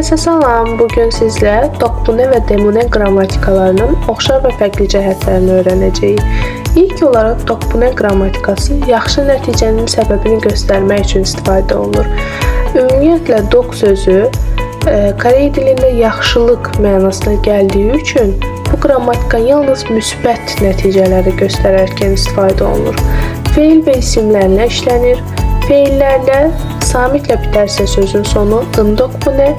Herkese salam. Bugün sizlə dokbune və demone qrammatikalarının oxşar və fərqli cəhətlərini öyrənəcəyik. İlk olaraq dokbune qrammatikası yaxşı nəticənin səbəbini göstərmək üçün istifadə olunur. Ümumiyyətlə dok sözü Korey dilində yaxşılıq mənasına gəldiyi üçün bu qrammatika yalnız müsbət nəticələri göstərərkən istifadə olunur. Feil və isimlərlə işlənir. Feillərlə samitlə bitərsə sözün sonu ın dokbune,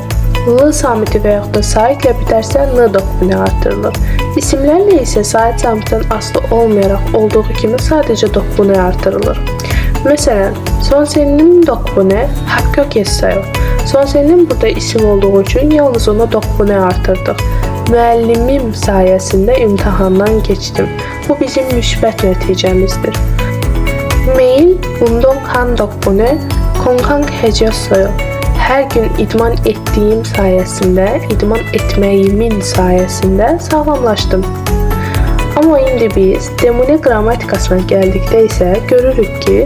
l samiti və yaxud da saitlə bitərsə n dokbune artırılır. İsimlərlə isə sait samitdən asılı olmayaraq olduğu kimi sadəcə dokbune artırılır. Məsələn, sonsenin dokbune hakkök yessayo. Sonsenin burada isim olduğu üçün yalnız ona dokbune artırdıq. Müəllimim sayəsində imtahandan keçdim. Bu bizim müsbət nəticəmizdir. 매일 운동한 덕분에 건강해졌어요. Hər gün idman etdiyim sayəsində, idman etməyimin sayəsində sağlamlaşdım. Amma indi biz demone qrammatikasına gəldikdə isə görürük ki,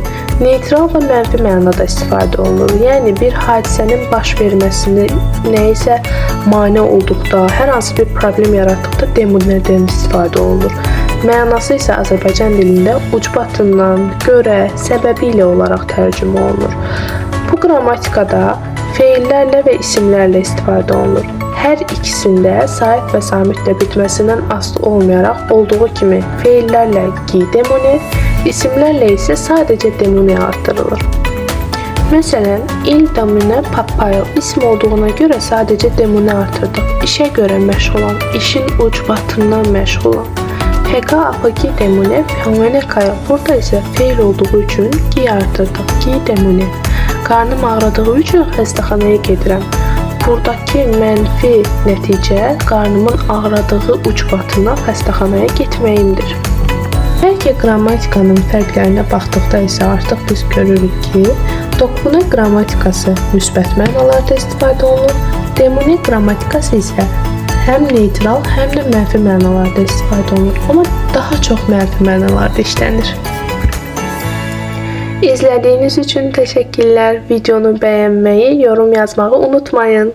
neytral və mənfi mənada istifadə olunur. Yəni bir hadisənin baş verməsini nəyisə mane olduqda, hər hansı bir problem yaratdıqda demonedən istifadə olunur. Mənası isə Azərbaycan dilində ucbatından, görə, səbəbi ilə olaraq tərcümə olunur. Bu qrammatikada feillərlə və isimlərlə istifadə olunur. Hər ikisində sait və samitlə bitməsindən asılı olmayaraq olduğu kimi feillərlə gi demone, isimlərlə isə sadəcə demone artırılır. Məsələn, il domine papayl ism olduğuna görə sadəcə demone artırdıq. İşə görə məşğulam, işin ucbatından məşğulam. Peka apaki demone fenomene kaya. Burada isə feil olduğu üçün gi artırdıq. Gi demone. Qarnım ağrıdığı üçün xəstəxanaya gedirəm. Buradakı mənfi nəticə qarnımın ağrıdığı ucbatından xəstəxanaya getməyimdir. Bəlkə qrammatikanın fərqlərinə baxdıqda isə artıq biz görürük ki, dokbune qrammatikası müsbət mənalarda istifadə olunur, demone qrammatikası isə həm neytral, həm də mənfi mənalarda istifadə olunur. Amma daha çox mənfi mənalarda işlənir. İzlədiyiniz üçün təşəkkürlər. Videonu bəyənməyi, yorum yazmağı unutmayın.